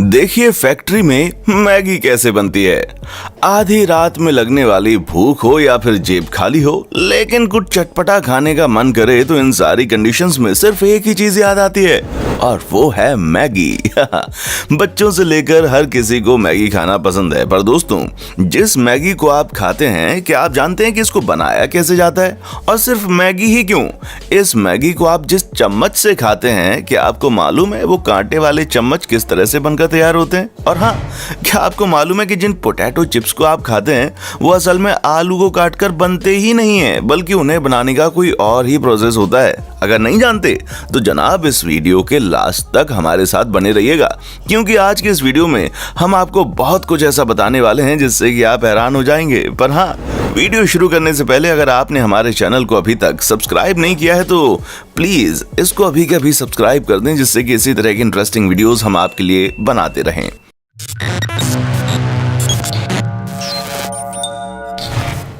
देखिए फैक्ट्री में मैगी कैसे बनती है। आधी रात में लगने वाली भूख हो या फिर जेब खाली हो, लेकिन कुछ चटपटा खाने का मन करे तो इन सारी कंडीशंस में सिर्फ एक ही चीज याद आती है और वो है मैगी। बच्चों से लेकर हर किसी को मैगी खाना पसंद है, पर दोस्तों जिस मैगी को आप खाते हैं, क्या आप जानते हैं कि इसको बनाया कैसे जाता है? और सिर्फ मैगी ही क्यों, इस मैगी को आप जिस चम्मच से खाते हैं, क्या आपको मालूम है वो कांटे वाले चम्मच किस तरह से बनकर तैयार होते हैं? और हाँ, क्या आपको मालूम है कि जिन पोटैटो चिप्स को आप खाते हैं वो असल में आलू को काटकर बनते ही नहीं है, बल्कि उन्हें बनाने का कोई और ही प्रोसेस होता है? अगर नहीं जानते तो जनाब इस वीडियो के लास्ट तक हमारे साथ बने रहिएगा, क्योंकि आज के इस वीडियो में हम आपको बहुत कुछ ऐसा बताने वाले हैं जिससे कि आप हैरान हो जाएंगे। पर हाँ, वीडियो शुरू करने से पहले अगर आपने हमारे चैनल को अभी तक सब्सक्राइब नहीं किया है तो प्लीज इसको अभी के अभी सब्सक्राइब कर दें, जिससे कि इसी तरह की इंटरेस्टिंग वीडियोस हम आपके लिए बनाते रहें।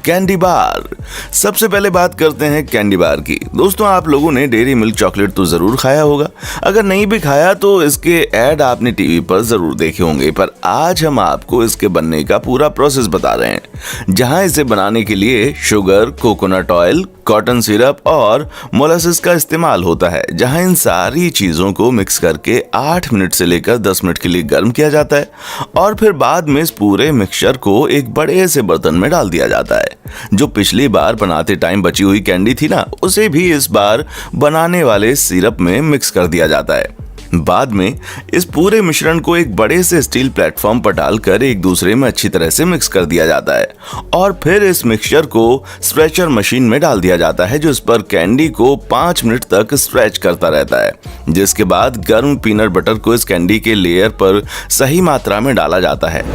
Candy bar. सबसे पहले बात करते हैं कैंडी बार की। दोस्तों आप लोगों ने डेयरी मिल्क चॉकलेट तो जरूर खाया होगा, अगर नहीं भी खाया तो इसके ऐड आपने टीवी पर जरूर देखे होंगे। पर आज हम आपको इसके बनने का पूरा प्रोसेस बता रहे हैं, जहां इसे बनाने के लिए sugar, coconut oil, cotton syrup और मोलासिस का इस्तेमाल होता है। जहां इन सारी चीजों को मिक्स करके 8 मिनट से लेकर 10 मिनट के लिए गर्म किया जाता है और फिर बाद में इस पूरे मिक्सचर को एक बड़े से बर्तन में डाल दिया जाता है। जो पिछली बार बनाते टाइम बची हुई कैंडी थी ना, उसे भी इस बार बनाने वाले सिरप में मिक्स कर दिया जाता है। बाद में इस पूरे मिश्रण को एक बड़े से स्टील प्लेटफॉर्म पर डालकर एक दूसरे में अच्छी तरह से मिक्स कर दिया जाता है और फिर इस मिक्सचर को स्ट्रेचर मशीन में डाल दिया जाता है, जो इस पर कैंडी को 5 मिनट तक स्ट्रेच करता रहता है। जिसके बाद गर्म पीनट बटर को इस कैंडी के लेयर पर सही मात्रा में डाला जाता है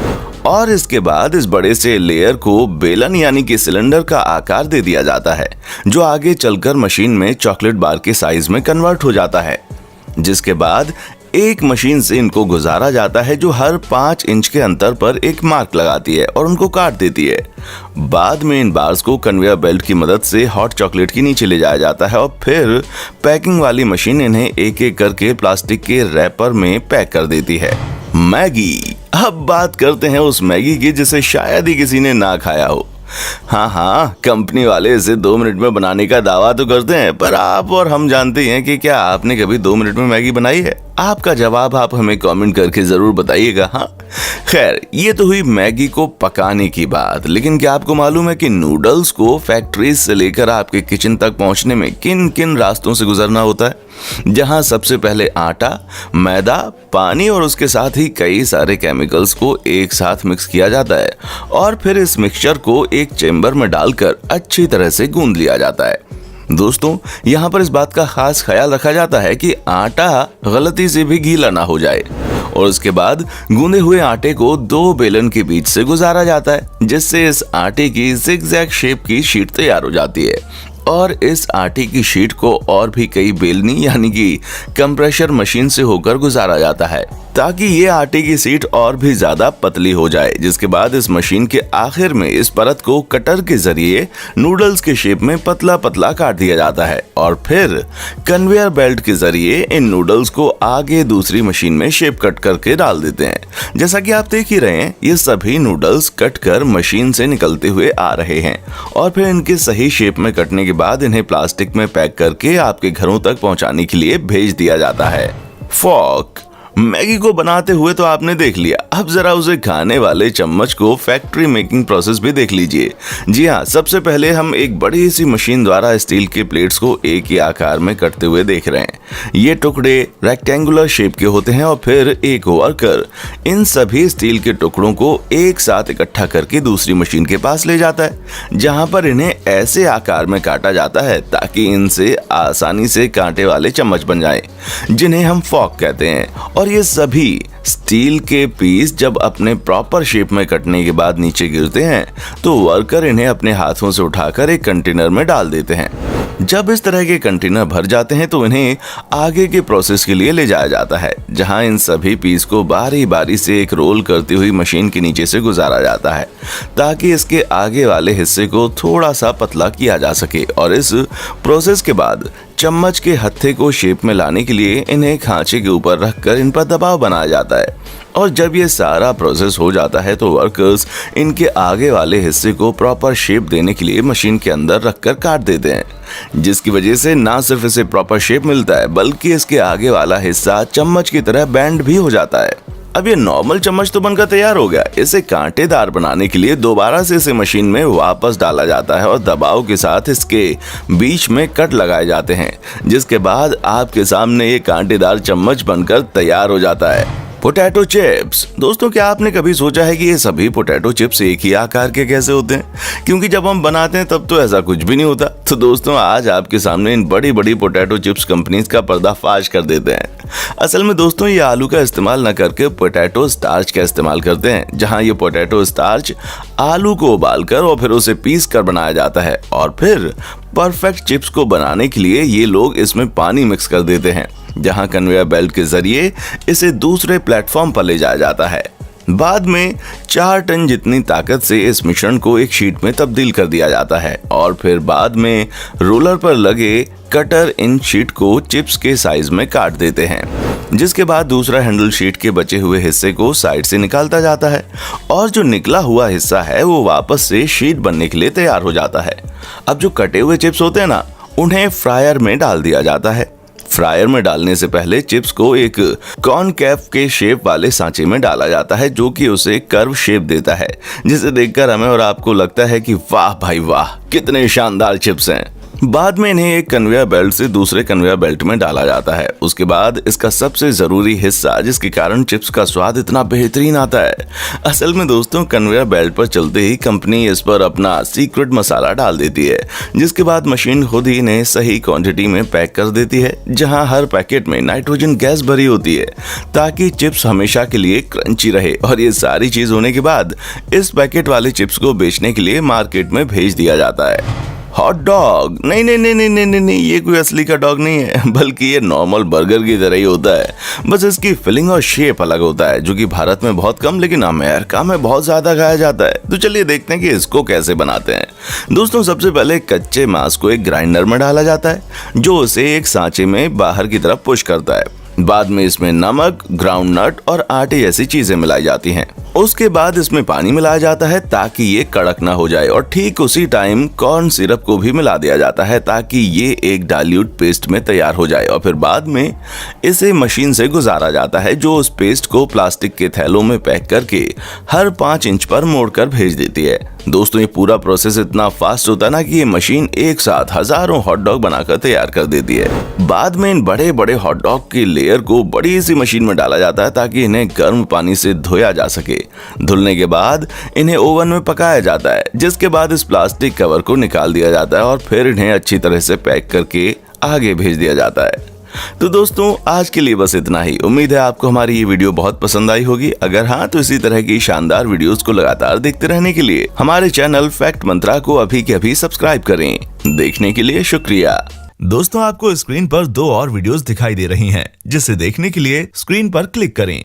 और इसके बाद इस बड़े से लेयर को बेलन यानी कि सिलेंडर का आकार दे दिया जाता है, जो आगे चलकर मशीन में चॉकलेट बार के साइज में कन्वर्ट हो जाता है। जिसके बाद एक मशीन से इनको गुजारा जाता है, जो हर 5 इंच के अंतर पर एक मार्क लगाती है और उनको काट देती है। बाद में इन बार्स को कन्वेयर बेल्ट की मदद से हॉट चॉकलेट के नीचे ले जाया जाता है और फिर पैकिंग वाली मशीन इन्हें एक एक करके प्लास्टिक के रैपर में पैक कर देती है। मैगी। अब बात करते हैं उस मैगी की जिसे शायद ही किसी ने ना खाया हो। हाँ, कंपनी वाले इसे 2 मिनट में बनाने का दावा तो करते हैं, पर आप और हम जानते हैं कि क्या आपने कभी 2 मिनट में मैगी बनाई है? आपका जवाब आप हमें कमेंट करके जरूर बताइएगा। हाँ, खैर ये तो हुई मैगी को पकाने की बात, लेकिन क्या आपको मालूम है कि नूडल्स को फैक्ट्रीज से लेकर आपके किचन तक पहुंचने में किन किन रास्तों से गुजरना होता है? जहां सबसे पहले आटा, मैदा, पानी और उसके साथ ही कई सारे केमिकल्स को एक साथ मिक्स किया जाता है और फिर इस मिक्सचर को एक चेम्बर में डालकर अच्छी तरह से गूंद लिया जाता है। दोस्तों यहाँ पर इस बात का खास ख्याल रखा जाता है कि आटा गलती से भी गीला ना हो जाए और उसके बाद गूंदे हुए आटे को 2 बेलन के बीच से गुजारा जाता है, जिससे इस आटे की जिगजैग शेप की शीट तैयार हो जाती है और इस आटे की शीट को और भी कई बेलनी यानी कि कंप्रेशर मशीन से होकर गुजारा जाता है, ताकि ये आटे की शीट और भी ज्यादा पतली हो जाए। जिसके बाद इस मशीन के आखिर में इस परत को कटर के जरिए नूडल्स के शेप में पतला पतला काट दिया जाता है और फिर कन्वेयर बेल्ट के जरिए इन नूडल्स को आगे दूसरी मशीन में शेप कट करके डाल देते हैं। जैसा कि आप देख ही रहे हैं, ये सभी नूडल्स कट कर मशीन से निकलते हुए आ रहे हैं और फिर इनके सही शेप में कटने के बाद इन्हें प्लास्टिक में पैक करके आपके घरों तक पहुंचाने के लिए भेज दिया जाता है। फॉर्क। मैगी को बनाते हुए तो आपने देख लिया, अब जरा उसे खाने वाले चम्मच को फैक्ट्री मेकिंग प्रोसेस भी देख लीजिए। जी हाँ, सबसे पहले हम एक बड़ी सी मशीन द्वारा स्टील के प्लेट्स को एक ही आकार में कटते हुए देख रहे हैं। ये टुकड़े रेक्टेंगुलर शेप के होते हैं और फिर एक वर्कर इन सभी स्टील के टुकड़ों को एक साथ इकट्ठा करके दूसरी मशीन के पास ले जाता है, जहां पर इन्हें ऐसे आकार में काटा जाता है ताकि इनसे आसानी से कांटे वाले चम्मच बन जाएं, जिन्हें हम फॉर्क कहते हैं। और ये सभी स्टील के पीस जब अपने प्रॉपर शेप में कटने के बाद नीचे गिरते हैं तो वर्कर इन्हें अपने हाथों से उठाकर एक कंटेनर में डाल देते हैं जब इस तरह के कंटेनर भर जाते हैं तो इन्हें आगे के प्रोसेस के लिए ले जाया जाता है, जहां इन सभी पीस को बारी बारी से एक रोल करती हुई मशीन के नीचे से गुजारा जाता है ताकि इसके आगे वाले हिस्से को थोड़ा सा पतला किया जा सके। और इस प्रोसेस के बाद चम्मच के हत्थे को शेप में लाने के लिए इन्हें खांचे के ऊपर रखकर इन पर दबाव बनाया जाता है। और जब ये सारा प्रोसेस हो जाता है तो वर्कर्स इनके आगे वाले हिस्से को प्रॉपर शेप देने के लिए मशीन के अंदर रखकर काट देते हैं, जिसकी वजह से ना सिर्फ इसे प्रॉपर शेप मिलता है बल्कि इसके आगे वाला हिस्सा चम्मच की तरह बैंड भी हो जाता है। अब ये नॉर्मल चम्मच तो बनकर तैयार हो गया, इसे कांटेदार बनाने के लिए दोबारा से इसे मशीन में वापस डाला जाता है और दबाव के साथ इसके बीच में कट लगाए जाते हैं, जिसके बाद आपके सामने ये कांटेदार चम्मच बनकर तैयार हो जाता है। Potato chips. दोस्तों, क्या आपने कभी सोचा है कि ये सभी पोटैटो चिप्स एक ही आकार के कैसे होते हैं? क्योंकि जब हम बनाते हैं तब तो ऐसा कुछ भी नहीं होता। तो दोस्तों, आज आपके सामने इन बड़ी बड़ी पोटैटो चिप्स कंपनीज का पर्दाफाश कर देते हैं। असल में दोस्तों, ये आलू का इस्तेमाल न करके पोटैटो स्टार्च का इस्तेमाल करते हैं, जहां ये पोटैटो स्टार्च आलू को उबालकर और फिर उसे पीस कर बनाया जाता है और फिर परफेक्ट चिप्स को बनाने के लिए ये लोग इसमें पानी मिक्स कर देते हैं, जहां कन्वेयर बेल्ट के जरिए इसे दूसरे प्लेटफॉर्म पर ले जाया जाता है। बाद में 4 टन जितनी ताकत से इस मिश्रण को एक शीट में तब्दील कर दिया जाता है और फिर बाद में रोलर पर लगे कटर इन शीट को चिप्स के साइज में काट देते हैं, जिसके बाद दूसरा हैंडल शीट के बचे हुए हिस्से को साइड से निकालता जाता है और जो निकला हुआ हिस्सा है वो वापस से शीट बनने के लिए तैयार हो जाता है। अब जो कटे हुए चिप्स होते हैं ना, उन्हें फ्रायर में डाल दिया जाता है। फ्रायर में डालने से पहले चिप्स को एक कॉनकेव के शेप वाले सांचे में डाला जाता है, जो कि उसे कर्व शेप देता है, जिसे देखकर हमें और आपको लगता है कि वाह भाई वाह, कितने शानदार चिप्स हैं। बाद में इन्हें एक कन्वेयर बेल्ट से दूसरे कन्वेयर बेल्ट में डाला जाता है। उसके बाद इसका सबसे जरूरी हिस्सा, जिसके कारण चिप्स का स्वाद इतना बेहतरीन आता है। असल में दोस्तों, कन्वेयर बेल्ट पर चलते ही कंपनी इस पर अपना सीक्रेट मसाला डाल देती है, जिसके बाद मशीन खुद ही इन्हें सही क्वांटिटी में पैक कर देती है, जहां हर पैकेट में नाइट्रोजन गैस भरी होती है ताकि चिप्स हमेशा के लिए क्रंची रहे। और ये सारी चीज होने के बाद इस पैकेट वाले चिप्स को बेचने के लिए मार्केट में भेज दिया जाता है। Hot dog. नहीं नहीं नहीं नहीं नहीं नहीं, ये कोई असली का डॉग नहीं है, बल्कि ये नॉर्मल बर्गर की तरह ही होता है, बस इसकी फिलिंग और शेप अलग होता है, जो कि भारत में बहुत कम लेकिन अमेरिका में बहुत ज्यादा खाया जाता है। तो चलिए देखते हैं कि इसको कैसे बनाते हैं। दोस्तों, सबसे पहले कच्चे मांस को एक ग्राइंडर में डाला जाता है, जो उसे एक सांचे में बाहर की तरफ पुश करता है। बाद में इसमें नमक, ग्राउंड नट और आटे जैसी चीजें मिलाई जाती हैं। उसके बाद इसमें पानी मिलाया जाता है ताकि ये कड़क ना हो जाए, और ठीक उसी टाइम कॉर्न सिरप को भी मिला दिया जाता है ताकि ये एक डाइल्यूट पेस्ट में तैयार हो जाए। और फिर बाद में इसे मशीन से गुजारा जाता है, जो उस पेस्ट को प्लास्टिक के थैलों में पैक करके हर 5 इंच पर मोड़कर भेज देती है। दोस्तों, ये पूरा प्रोसेस इतना फास्ट होता है ना कि ये मशीन एक साथ हजारों हॉट डॉग बनाकर तैयार कर देती है। बाद में इन बड़े बड़े हॉट डॉग की लेयर को बड़ी सी मशीन में डाला जाता है ताकि इन्हें गर्म पानी से धोया जा सके। धुलने के बाद इन्हें ओवन में पकाया जाता है, जिसके बाद इस प्लास्टिक कवर को निकाल दिया जाता है और फिर इन्हें अच्छी तरह से पैक करके आगे भेज दिया जाता है। तो दोस्तों, आज के लिए बस इतना ही। उम्मीद है आपको हमारी ये वीडियो बहुत पसंद आई होगी। अगर हाँ, तो इसी तरह की शानदार वीडियोस को लगातार देखते रहने के लिए हमारे चैनल फैक्ट मंत्रा को अभी के अभी सब्सक्राइब करें। देखने के लिए शुक्रिया। दोस्तों, आपको स्क्रीन पर 2 और वीडियोस दिखाई दे रही हैं, जिसे देखने के लिए स्क्रीन पर क्लिक करें।